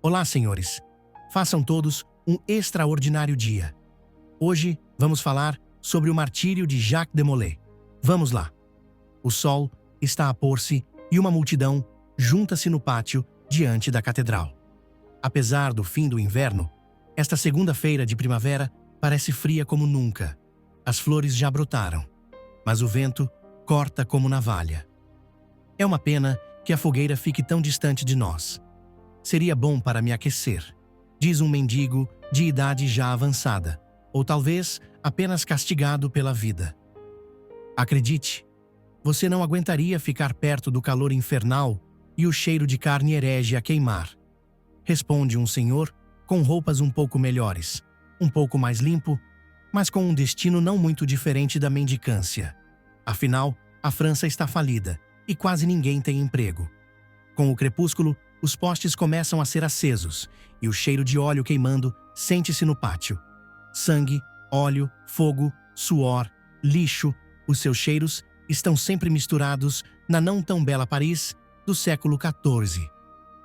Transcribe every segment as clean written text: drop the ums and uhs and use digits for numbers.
Olá, senhores. Façam todos um extraordinário dia. Hoje vamos falar sobre o martírio de Jacques de Molay. Vamos lá. O sol está a pôr-se e uma multidão junta-se no pátio diante da catedral. Apesar do fim do inverno, esta segunda-feira de primavera parece fria como nunca. As flores já brotaram, mas o vento corta como navalha. É uma pena que a fogueira fique tão distante de nós. Seria bom para me aquecer, diz um mendigo de idade já avançada, ou talvez apenas castigado pela vida. Acredite, você não aguentaria ficar perto do calor infernal e o cheiro de carne herege a queimar. Responde um senhor com roupas um pouco melhores, um pouco mais limpo, mas com um destino não muito diferente da mendicância. Afinal, a França está falida e quase ninguém tem emprego. Com o crepúsculo, os postes começam a ser acesos e o cheiro de óleo queimando sente-se no pátio. Sangue, óleo, fogo, suor, lixo, os seus cheiros estão sempre misturados na não tão bela Paris do século XIV.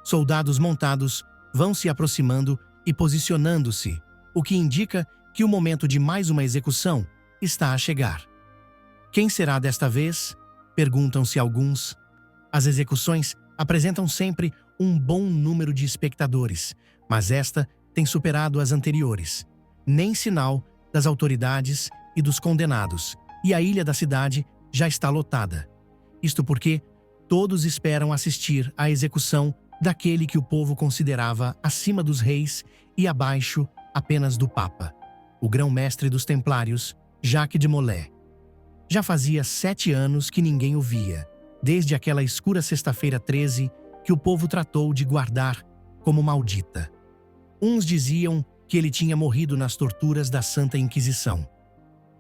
Soldados montados vão se aproximando e posicionando-se, o que indica que o momento de mais uma execução está a chegar. Quem será desta vez? Perguntam-se alguns. As execuções apresentam sempre um bom número de espectadores, mas esta tem superado as anteriores. Nem sinal das autoridades e dos condenados, e a ilha da cidade já está lotada. Isto porque todos esperam assistir à execução daquele que o povo considerava acima dos reis e abaixo apenas do Papa, o grão-mestre dos Templários, Jacques de Molay. Já fazia 7 anos que ninguém o via, desde aquela escura sexta-feira 13 que o povo tratou de guardar como maldita. Uns diziam que ele tinha morrido nas torturas da Santa Inquisição.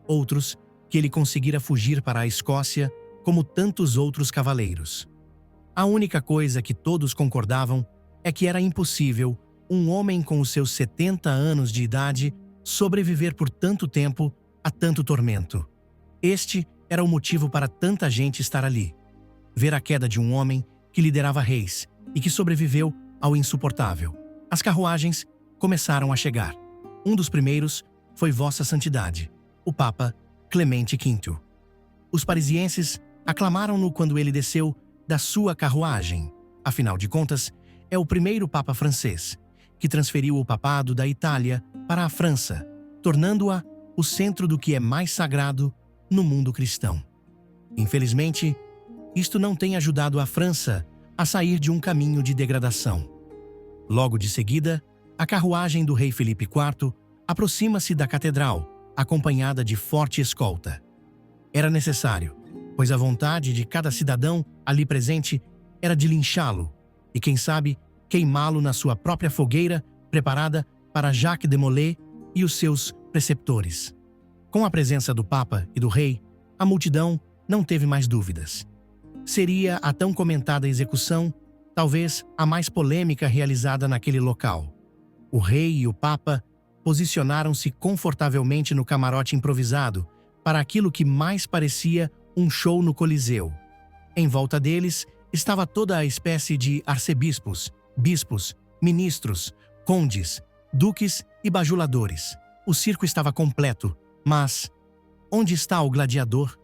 Outros, que ele conseguira fugir para a Escócia, como tantos outros cavaleiros. A única coisa que todos concordavam é que era impossível um homem com os seus 70 anos de idade sobreviver por tanto tempo a tanto tormento. Este era o motivo para tanta gente estar ali. Ver a queda de um homem que liderava reis e que sobreviveu ao insuportável. As carruagens começaram a chegar. Um dos primeiros foi Vossa Santidade, o Papa Clemente V. Os parisienses aclamaram-no quando ele desceu da sua carruagem. Afinal de contas, é o primeiro Papa francês, que transferiu o papado da Itália para a França, tornando-a o centro do que é mais sagrado no mundo cristão. Infelizmente, isto não tem ajudado a França a sair de um caminho de degradação. Logo de seguida, a carruagem do rei Felipe IV aproxima-se da catedral, acompanhada de forte escolta. Era necessário, pois a vontade de cada cidadão ali presente era de linchá-lo e, quem sabe, queimá-lo na sua própria fogueira preparada para Jacques de Molay e os seus preceptores. Com a presença do Papa e do rei, a multidão não teve mais dúvidas. Seria a tão comentada execução, talvez a mais polêmica realizada naquele local. O rei e o Papa posicionaram-se confortavelmente no camarote improvisado para aquilo que mais parecia um show no Coliseu. Em volta deles estava toda a espécie de arcebispos, bispos, ministros, condes, duques e bajuladores. O circo estava completo, mas onde está o gladiador?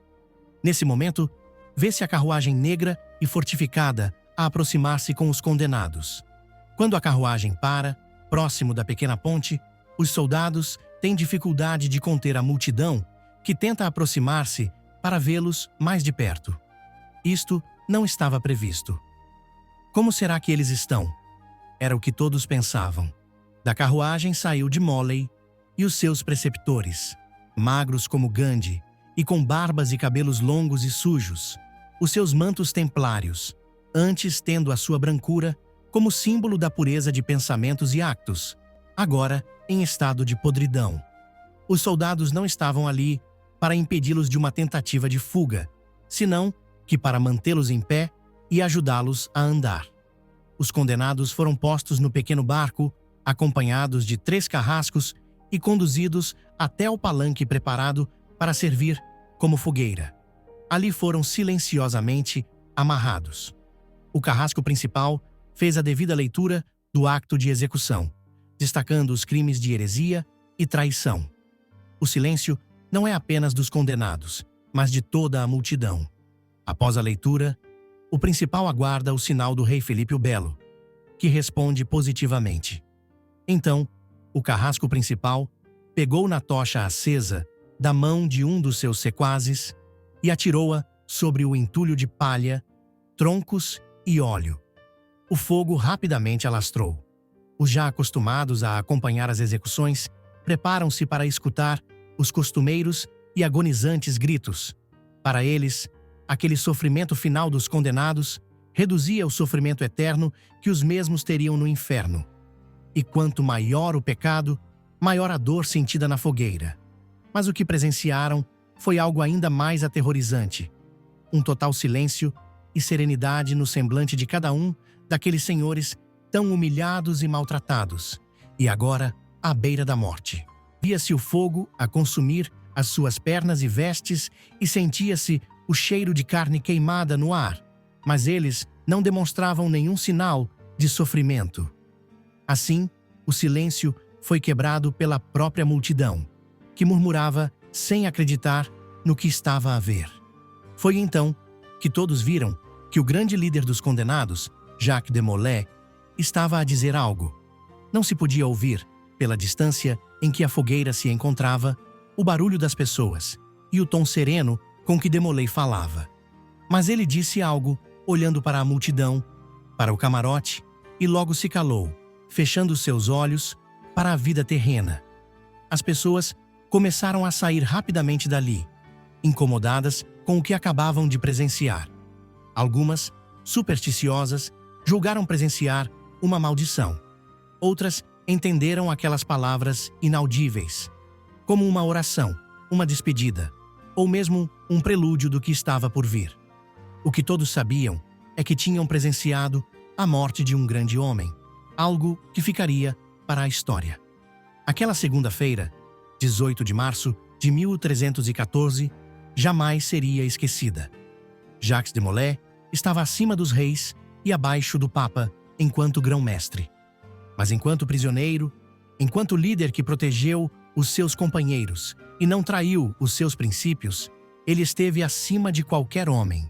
Nesse momento, vê-se a carruagem negra e fortificada a aproximar-se com os condenados. Quando a carruagem para, próximo da pequena ponte, os soldados têm dificuldade de conter a multidão que tenta aproximar-se para vê-los mais de perto. Isto não estava previsto. Como será que eles estão? Era o que todos pensavam. Da carruagem saiu de Molay e os seus preceptores, magros como Gandhi e com barbas e cabelos longos e sujos, os seus mantos templários, antes tendo a sua brancura como símbolo da pureza de pensamentos e actos, agora em estado de podridão. Os soldados não estavam ali para impedi-los de uma tentativa de fuga, senão que para mantê-los em pé e ajudá-los a andar. Os condenados foram postos no pequeno barco, acompanhados de 3 carrascos e conduzidos até o palanque preparado para servir como fogueira. Ali foram silenciosamente amarrados. O carrasco principal fez a devida leitura do acto de execução, destacando os crimes de heresia e traição. O silêncio não é apenas dos condenados, mas de toda a multidão. Após a leitura, o principal aguarda o sinal do rei Filipe o Belo, que responde positivamente. Então, o carrasco principal pegou na tocha acesa da mão de um dos seus sequazes e atirou-a sobre o entulho de palha, troncos e óleo. O fogo rapidamente alastrou. Os já acostumados a acompanhar as execuções preparam-se para escutar os costumeiros e agonizantes gritos. Para eles, aquele sofrimento final dos condenados reduzia o sofrimento eterno que os mesmos teriam no inferno. E quanto maior o pecado, maior a dor sentida na fogueira. Mas o que presenciaram foi algo ainda mais aterrorizante. Um total silêncio e serenidade no semblante de cada um daqueles senhores tão humilhados e maltratados, e agora à beira da morte. Via-se o fogo a consumir as suas pernas e vestes e sentia-se o cheiro de carne queimada no ar, mas eles não demonstravam nenhum sinal de sofrimento. Assim, o silêncio foi quebrado pela própria multidão, que murmurava sem acreditar no que estava a ver. Foi então que todos viram que o grande líder dos condenados, Jacques de Molay, estava a dizer algo. Não se podia ouvir, pela distância em que a fogueira se encontrava, o barulho das pessoas e o tom sereno com que de Molay falava. Mas ele disse algo, olhando para a multidão, para o camarote, e logo se calou, fechando seus olhos para a vida terrena. As pessoas começaram a sair rapidamente dali, incomodadas com o que acabavam de presenciar. Algumas, supersticiosas, julgaram presenciar uma maldição. Outras entenderam aquelas palavras inaudíveis, como uma oração, uma despedida, ou mesmo um prelúdio do que estava por vir. O que todos sabiam é que tinham presenciado a morte de um grande homem, algo que ficaria para a história. Aquela segunda-feira, 18 de março de 1314, jamais seria esquecida. Jacques de Molay estava acima dos reis e abaixo do Papa enquanto grão-mestre. Mas enquanto prisioneiro, enquanto líder que protegeu os seus companheiros e não traiu os seus princípios, ele esteve acima de qualquer homem.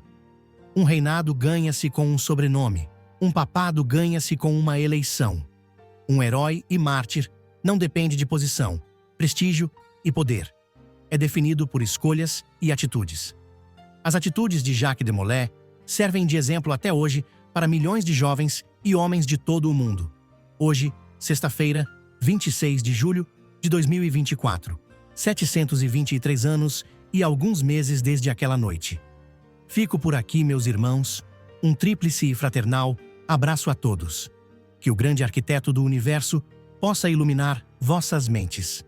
Um reinado ganha-se com um sobrenome, um papado ganha-se com uma eleição. Um herói e mártir não depende de posição, prestígio e poder. É definido por escolhas e atitudes. As atitudes de Jacques de Molay servem de exemplo até hoje para milhões de jovens e homens de todo o mundo. Hoje, sexta-feira, 26 de julho de 2024, 723 anos e alguns meses desde aquela noite. Fico por aqui, meus irmãos, um tríplice e fraternal abraço a todos. Que o grande arquiteto do universo possa iluminar vossas mentes.